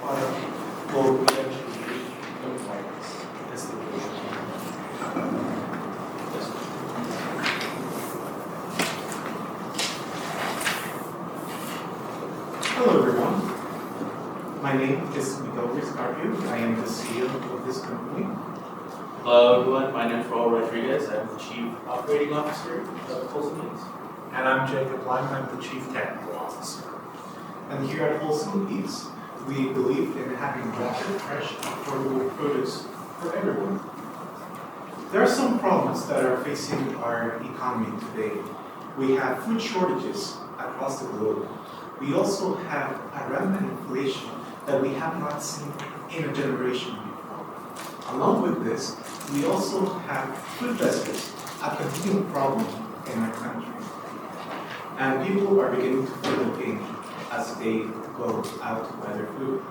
product will eventually look like this. This is the vision. Yes. Hello everyone. My name is Miguel Riscarpio. I am the CEO of this company. Hello everyone, my name is Raul Rodriguez. I'm the Chief Operating Officer of WholeSum. And I'm Jacob Lyman, I'm the Chief Technical Officer. And here at WholeSum, we believe in having rapid, fresh, affordable produce for everyone. There are some problems that are facing our economy today. We have food shortages across the globe. We also have a rampant inflation that we have not seen in a generation before. Along with this, we also have food deserts, a continuing problem in our country. And people are beginning to feel the pain as they go out to buy their food.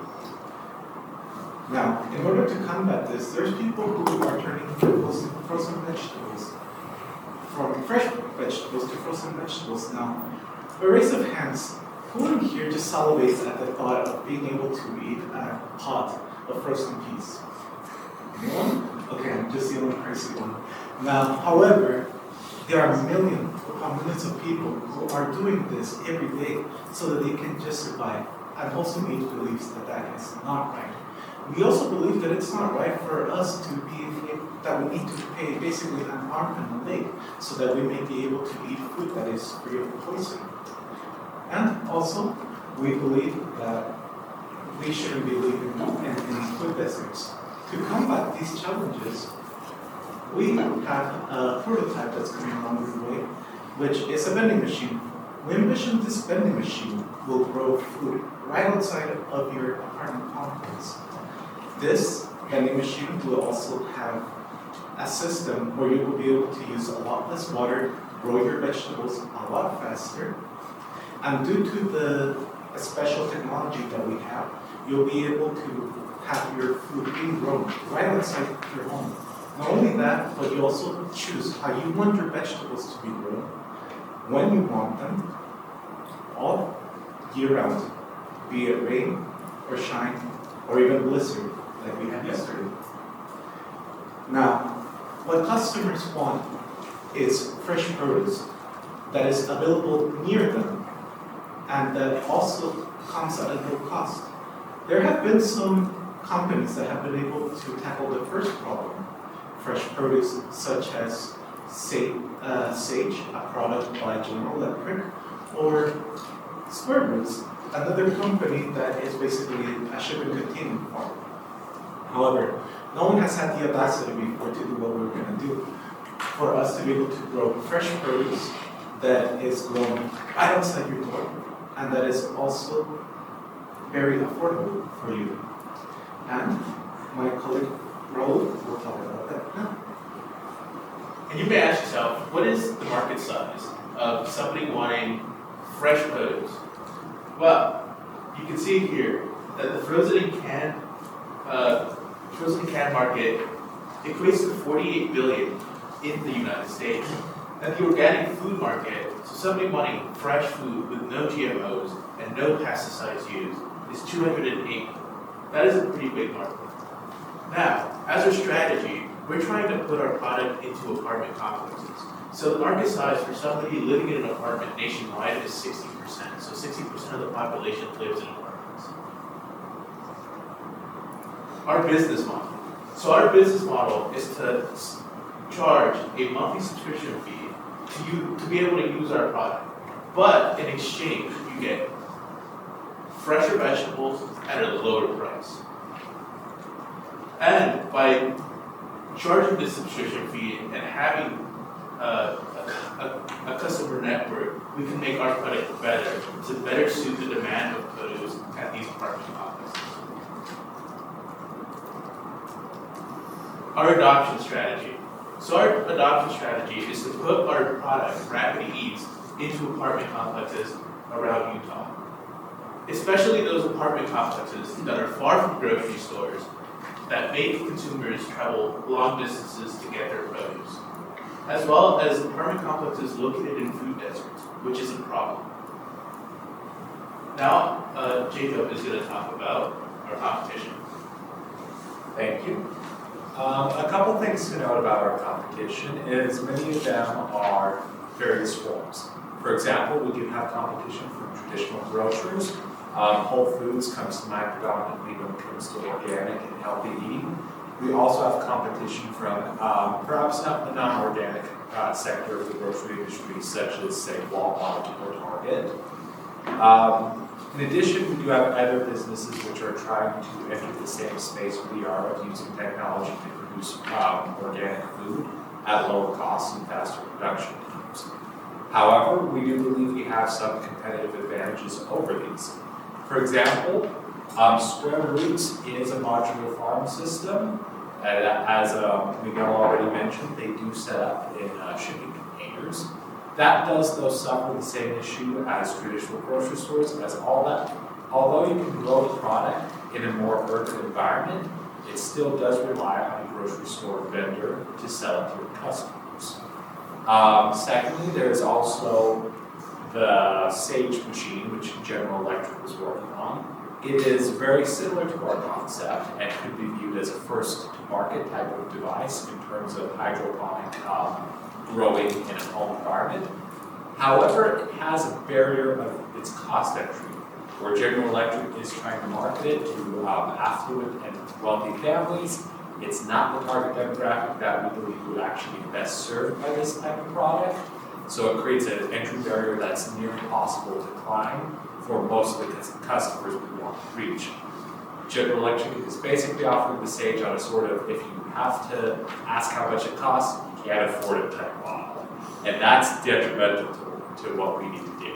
Now, in order to combat this, there's people who are turning to frozen vegetables, from fresh vegetables to frozen vegetables. Now, a raise of hands, who in here just salivates at the thought of being able to eat a pot of frozen peas? Anyone? Okay, I'm just the only crazy one. Now, however, there are millions of people who are doing this every day so that they can just survive. And also believes that that is not right. We also believe that it's not right for us to that we need to pay basically an arm and a leg so that we may be able to eat food that is free of poison. And also, we believe that we shouldn't be living in food deserts. To combat these challenges, we have a prototype that's coming along the way, which is a vending machine. We envision this vending machine will grow food right outside of your apartment complex. This vending machine will also have a system where you will be able to use a lot less water, grow your vegetables a lot faster, and due to the special technology that we have, you'll be able to have your food being grown right outside your home. Not only that, but you also choose how you want your vegetables to be grown, when you want them, all year round, be it rain or shine or even blizzard like we had yesterday. Now, what customers want is fresh produce that is available near them and that also comes at a low cost. There have been some companies that have been able to tackle the first problem, fresh produce such as Sage, a product by General Electric, or Square Roots, another company that is basically a shipping container farm. However, no one has had the audacity before to do what we're going to do for us to be able to grow fresh produce that is grown right outside your door and that is also very affordable for you. And my colleague Raul will talk about that now. And you may ask yourself, what is the market size of somebody wanting fresh produce? Well, you can see here that the frozen can market equates to 48 billion in the United States. And the organic food market, so somebody wanting fresh food with no GMOs and no pesticides used, is 208. That is a pretty big market. Now, as a strategy, we're trying to put our product into apartment complexes. So the market size for somebody living in an apartment nationwide is 60%. So 60% of the population lives in apartments. Our business model. So our business model is to charge a monthly subscription fee to be able to use our product. But in exchange, you get fresher vegetables at a lower price. And by charging this subscription fee and having a customer network, we can make our product better to better suit the demand of produce at these apartment complexes. Our adoption strategy. So our adoption strategy is to put our product, Rapid Eats, into apartment complexes around Utah. Especially those apartment complexes that are far from grocery stores that make consumers travel long distances to get their produce, as well as apartment complexes located in food deserts, which is a problem. Now, Jacob is going to talk about our competition? Thank you. A couple things to note about our competition is many of them are various forms. For example, we do have competition from traditional grocers. Whole Foods comes to mind predominantly when it comes to organic and healthy eating. We also have competition from perhaps not the non-organic sector of the grocery industry, such as, say, Walmart or Target. In addition, we do have other businesses which are trying to enter the same space we are of using technology to produce organic food at lower costs and faster production times. However, we do believe we have some competitive advantages over these. For example, Square Roots is a modular farm system. As Miguel already mentioned, they do set up in shipping containers. That does, though, suffer the same issue as traditional grocery stores, as although you can grow the product in a more urban environment, it still does rely on a grocery store vendor to sell it to your customers. Secondly, there's also the Sage machine, which General Electric was working on. It is very similar to our concept and could be viewed as a first-to-market type of device in terms of hydroponic growing in a home environment. However, it has a barrier of its cost entry, where General Electric is trying to market it to affluent and wealthy families. It's not the target demographic that we believe would actually be best served by this type of product. So it creates an entry barrier that's near impossible to climb for most of the customers we want to reach. General Electric is basically offering the Sage on a sort of, if you have to ask how much it costs, you can't afford it type model. And that's detrimental to what we need to do.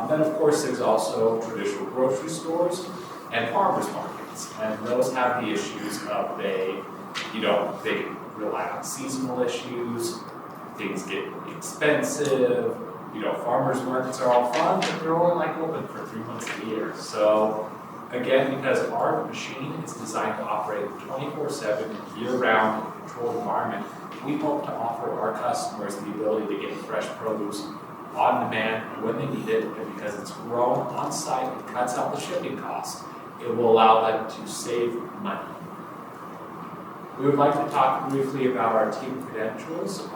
Then of course there's also traditional grocery stores and farmers markets. And those have the issues of they rely on seasonal issues, things get expensive, farmers markets are all fun, but they're only open for 3 months a year. So again, because our machine is designed to operate 24/7 year-round in a controlled environment, we hope to offer our customers the ability to get fresh produce on demand when they need it, and because it's grown on site and cuts out the shipping costs, it will allow them to save money. We would like to talk briefly about our team credentials.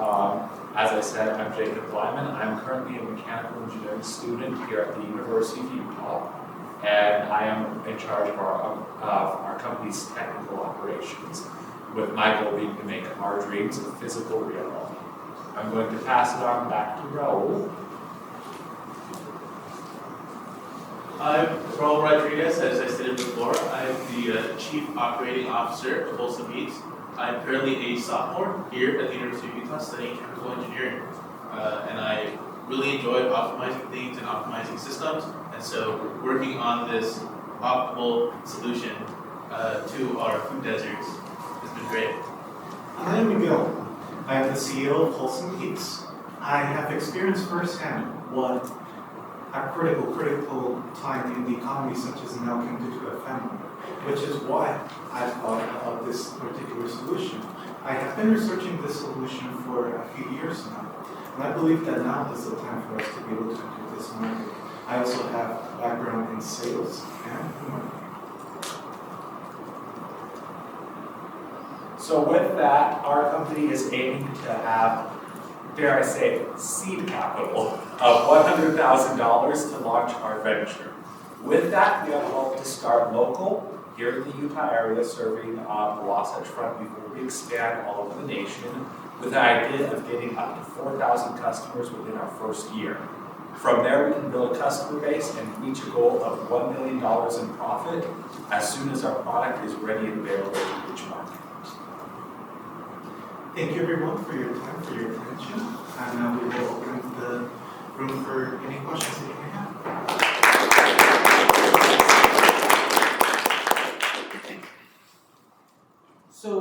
As I said, I'm Jacob Lyman. I'm currently a mechanical engineering student here at the University of Utah, and I am in charge of our company's technical operations, with my goal being to make our dreams a physical reality. I'm going to pass it on back to Raul. I'm Raul Rodriguez, as I stated before. I'm the Chief Operating Officer of WholeSum Eats. I'm currently a sophomore here at the University of Utah studying chemical engineering. And I really enjoy optimizing things and optimizing systems. And so working on this optimal solution to our food deserts has been great. I'm Miguel. I am the CEO of WholeSum Eats. I have experienced firsthand what a critical time in the economy such as now can do to a family, which is why I thought of this particular solution. I have been researching this solution for a few years now, and I believe that now is the time for us to be able to enter this market. I also have a background in sales and marketing. So with that, our company is aiming to have, dare I say, seed capital of $100,000 to launch our venture. With that, we have hoped to start local here in the Utah area, serving the Wasatch Front before we expand all over the nation, with the idea of getting up to 4,000 customers within our first year. From there, we can build a customer base and reach a goal of $1 million in profit as soon as our product is ready and available to each market. Thank you everyone for your time, for your attention, and now we will open the room for any questions that you may have. So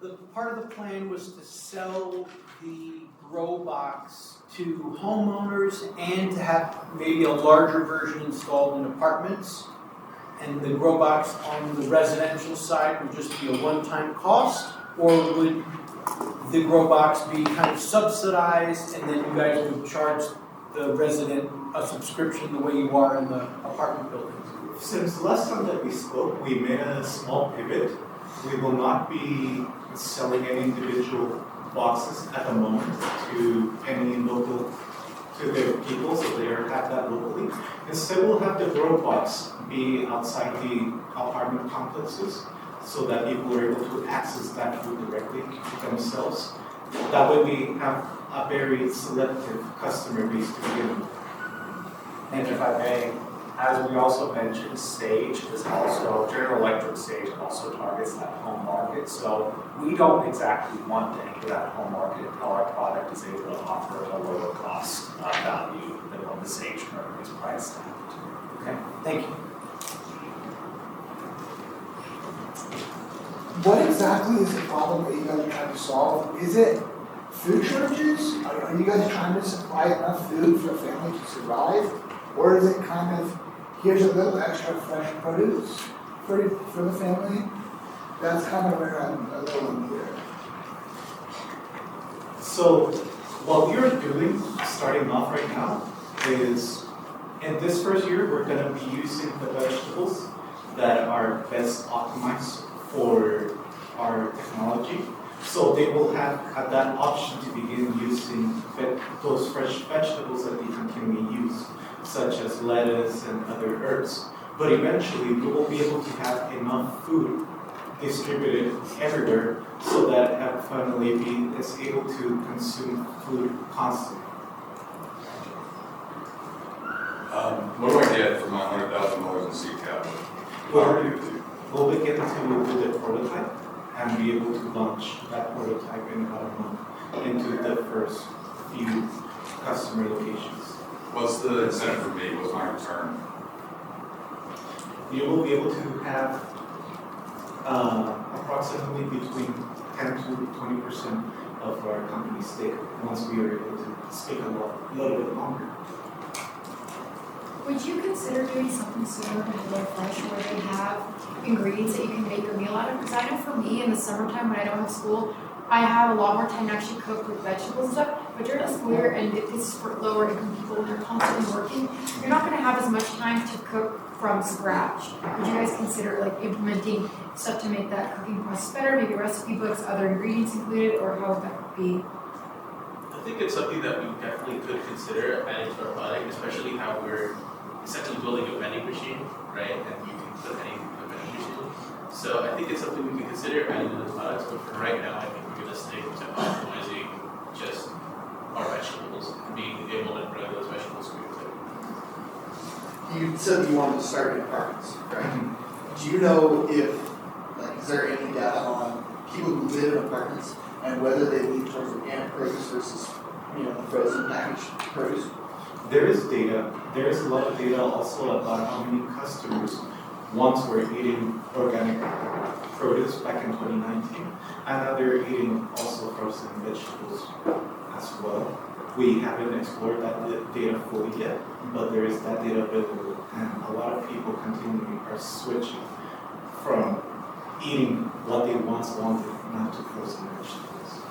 the part of the plan was to sell the grow box to homeowners and to have maybe a larger version installed in apartments. And the grow box on the residential side would just be a one-time cost, or would the grow box be kind of subsidized and then you guys would charge the resident a subscription the way you are in the apartment buildings? Since the last time that we spoke, we made a small pivot. We will not be selling any individual boxes at the moment to any local, to the people, so they have that locally. Instead, we'll have the grow box be outside the apartment complexes so that people are able to access that food directly themselves. That way we have a very selective customer base to begin with. And if I may, as we also mentioned, Sage is also, General Electric Sage also targets that home market. So we don't exactly want to enter that home market until our product is able to offer a lower cost value than what the Sage currently is priced at. Okay, thank you. What exactly is the problem that you guys are trying to solve? Is it food shortages? Are you guys trying to supply enough food for a family to survive? Or is it kind of, here's a little extra fresh produce for the family? That's kind of where I'm a little unclear. So what we are doing, starting off right now, is in this first year, we're going to be using the vegetables that are best optimized for our technology. So they will have that option to begin using those fresh vegetables that they continually use, such as lettuce and other herbs. But eventually, we will be able to have enough food distributed everywhere so that a family is able to consume food constantly. What do I get for my $100,000 in seed capital? We'll begin to do the prototype and be able to launch that prototype in about a month into the first few customer locations. What's the incentive for me? What's my return? You will be able to have approximately between 10 to 20% of our company's stake once we are able to stake a little bit longer. Would you consider doing something similar to HelloFresh where they have ingredients that you can make your meal out of? Because I know for me in the summertime when I don't have school, I have a lot more time to actually cook with vegetables and stuff. But during the school year, and it's for lower income people when they're constantly working, you're not going to have as much time to cook from scratch. Would you guys consider like implementing stuff to make that cooking process better? Maybe recipe books, other ingredients included, or how would that be? I think it's something that we definitely could consider adding to our product, especially how we're essentially building a vending machine, right? And you can put anything in a vending machine. So I think it's something we can consider adding to the products, but for right now, I think we're gonna stick to optimizing just our vegetables, being able to grow those vegetables quickly. You said you wanted to start in apartments, right? Do you know if, like, is there any data on people who live in apartments and whether they lean towards organic produce versus, the frozen packaged produce? There is data. There is a lot of data also about how many customers once were eating organic produce back in 2019, and now they're eating also frozen vegetables as well. We haven't explored that data fully yet, but there is that data available, and a lot of people continually are switching from eating what they once wanted now to frozen vegetables.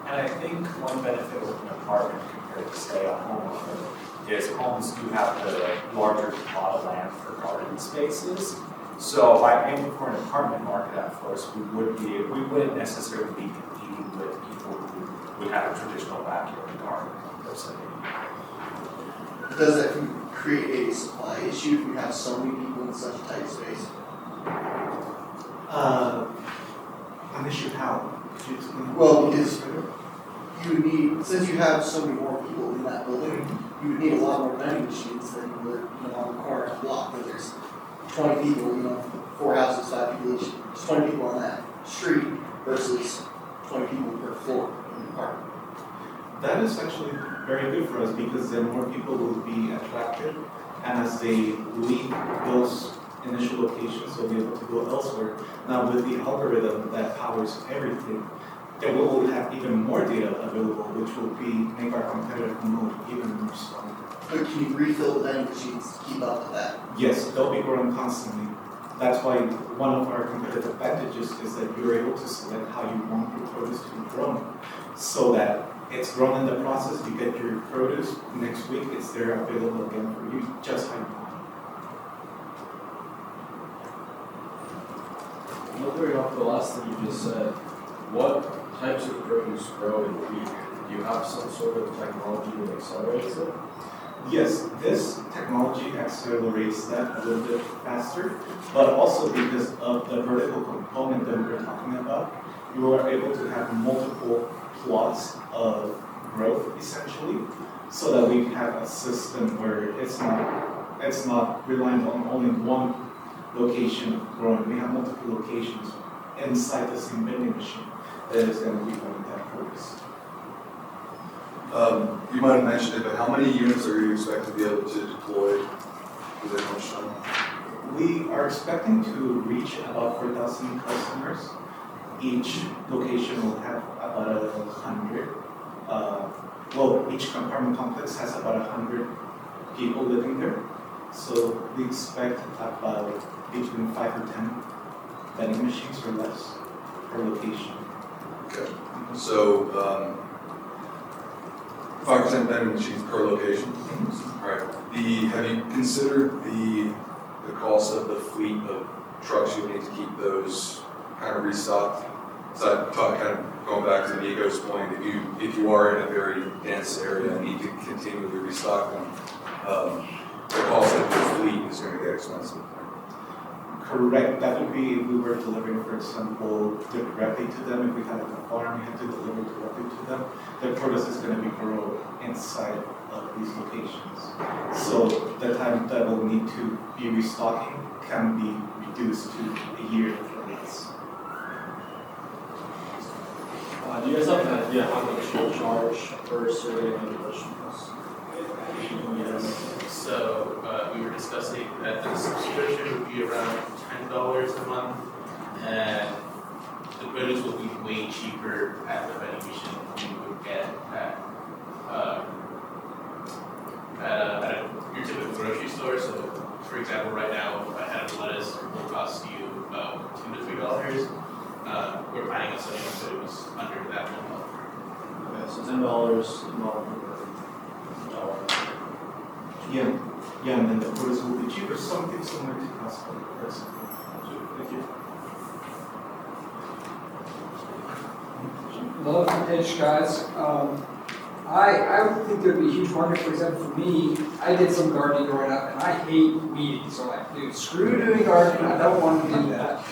And I think one benefit with an apartment compared to say a homeowner is homes do have the larger plot of land for garden spaces. So by aiming for an apartment market at first, we wouldn't necessarily be competing with people who would have a traditional backyard garden per se. Does that create a supply issue if you have so many people in such a tight space? An issue how? Could you explain? Well, because you would need, since you have so many more people in that building, you would need a lot more vending machines than you would, on the corner of the block where there's 20 people, 4 houses, 5 people each, just 20 people on that street versus 20 people per floor in the apartment. That is actually very good for us because then more people will be attracted, and as they leave those initial locations, they'll be able to go elsewhere. Now with the algorithm that powers everything, then we will have even more data available, which will make our competitive mode even more stronger. But can you refill the vending machines to keep up with that? Yes, they'll be growing constantly. That's why one of our competitive advantages is that you're able to select how you want your produce to be grown, so that It's grown in the process. You get your produce next week. It's there available again for you, just how you want. Moving off the last thing you just said, what types of produce grow in the week? Do you have some sort of technology that accelerates it? Yes, this technology accelerates that a little bit faster, but also because of the vertical component that we were talking about, you are able to have multiple plots of growth essentially, so that we have a system where it's not reliant on only one location of growing. We have multiple locations inside the same vending machine that is going to be doing that purpose. You might have mentioned it, but how many units are you expecting to be able to deploy within how much time? We are expecting to reach about 4,000 customers. Each location will have about 100. Each compartment complex has about 100 people living there. So we expect about between 5 or 10 vending machines or less per location. Okay. So 5% vending machines per location. All right. Have you considered the cost of the fleet of trucks you need to keep those kind of restocked? So I'm kind of going back to Nico's point. If you are in a very dense area and need to continually restock them, the cost of the fleet is going to get expensive. Correct. That would be if we were delivering, for example, directly to them. If we had a farm, we had to deliver directly to them. The produce is going to be grown inside of these locations. So the time that will need to be restocking can be reduced to a year or less. Do you guys have an idea how much you'll charge per serving of vegetables? Yes. So we were discussing that the subscription would be around $10 a month, and the produce will be way cheaper at the vending machine than you would get at your typical grocery store. So, for example, right now, a head of lettuce will cost you about $2 to $3. We're planning on setting up so it was under that $1. Okay, so $10 a month per dollar. Yeah, and then the produce will be cheaper, something similar to Costco, for example. Thank you. Love the pitch, guys. I would think there'd be a huge market. For example, for me, I did some gardening growing up, and I hate weeding. So like, dude, screw doing gardening. I don't want to do that.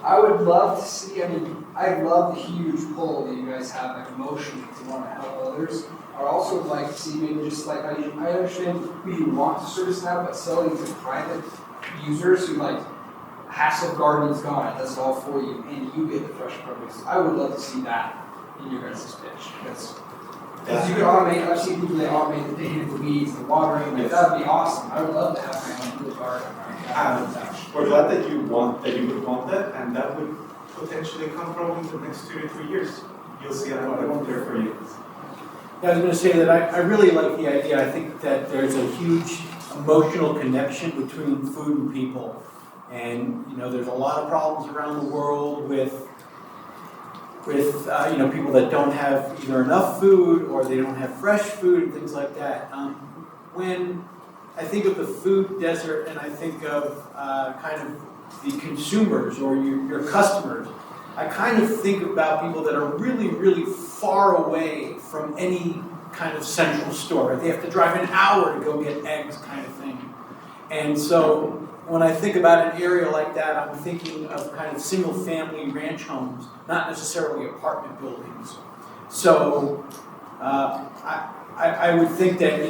I would love to see. I mean, I love the huge pull that you guys have, like emotionally, to want to help others. I'd also like to see maybe just like I understand who you want to service now, but selling to private users who like hassle gardening's gone, it does it all for you, and you get the fresh produce. I would love to see that in your guys' pitch. Because you could automate. I've seen people that automate the digging of the weeds, the watering. Like, that would be awesome. I would love to have my own little garden. We're glad that you would want that, and that would potentially come probably in the next 2 to 3 years. You'll see a lot of there for you. Yeah, I was going to say that I really like the idea. I think that there's a huge emotional connection between food and people. And, there's a lot of problems around the world with people that don't have either enough food or they don't have fresh food and things like that. When I think of the food desert and I think of kind of the consumers or your customers, I kind of think about people that are really, really far away from any kind of central store. They have to drive an hour to go get eggs kind of thing. And so when I think about an area like that, I'm thinking of kind of single-family ranch homes, not necessarily apartment buildings. So I would think that,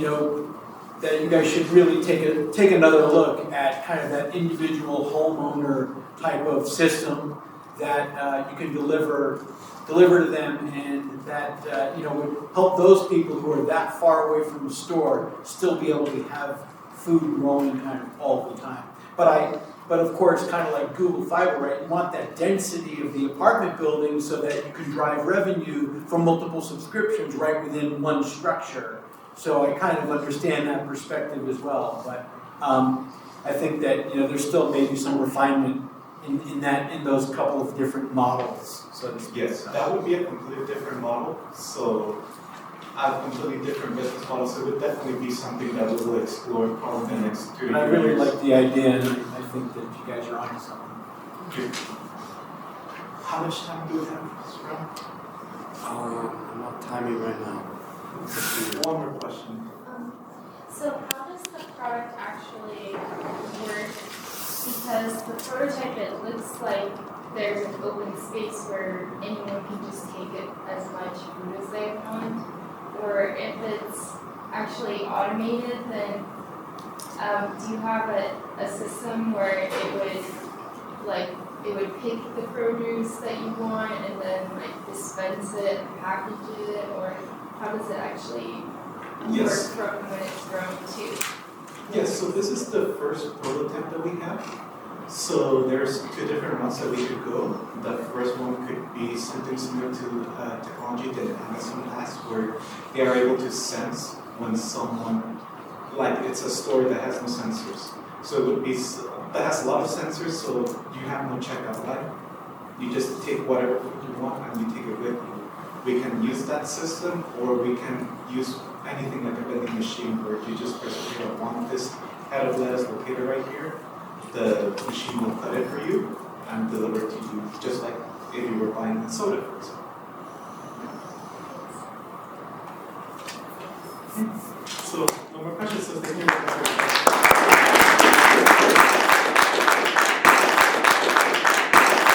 that you guys should really take another look at kind of that individual homeowner type of system that you can deliver to them, and that would help those people who are that far away from the store still be able to have food growing kind of all the time. But of course, kind of like Google Fiber, right? You want that density of the apartment building so that you can drive revenue from multiple subscriptions right within one structure. So I kind of understand that perspective as well. But I think that there's still maybe some refinement in those couple of different models. So yes, that would be a completely different model. So a completely different business model, so it would definitely be something that we will explore probably in the next 2 years. I really like the idea, and I think that you guys are onto something. How much time do we have, Mr. Brown? I'm not timing right now. One more question. So how does the product actually work? Because the prototype, it looks like there's an open space where anyone can just take it as much food as they want. Or if it's actually automated, then do you have a system where it would pick the produce that you want and then dispense it and package it, or how does it actually Yes. work from when it's grown to? Yes, so this is the first prototype that we have. So there's 2 different routes that we could go. The first one could be something similar to technology that Amazon has, where they are able to sense when someone, it's a store that has no sensors. So it would be, that has a lot of sensors, so you have no checkout line. You just take whatever food you want and you take it with you. We can use that system, or we can use anything like a vending machine where you just press, okay, I want this head of lettuce located right here. The machine will cut it for you and deliver it to you, just like if you were buying a soda, for example. So, no more questions, so thank you very much.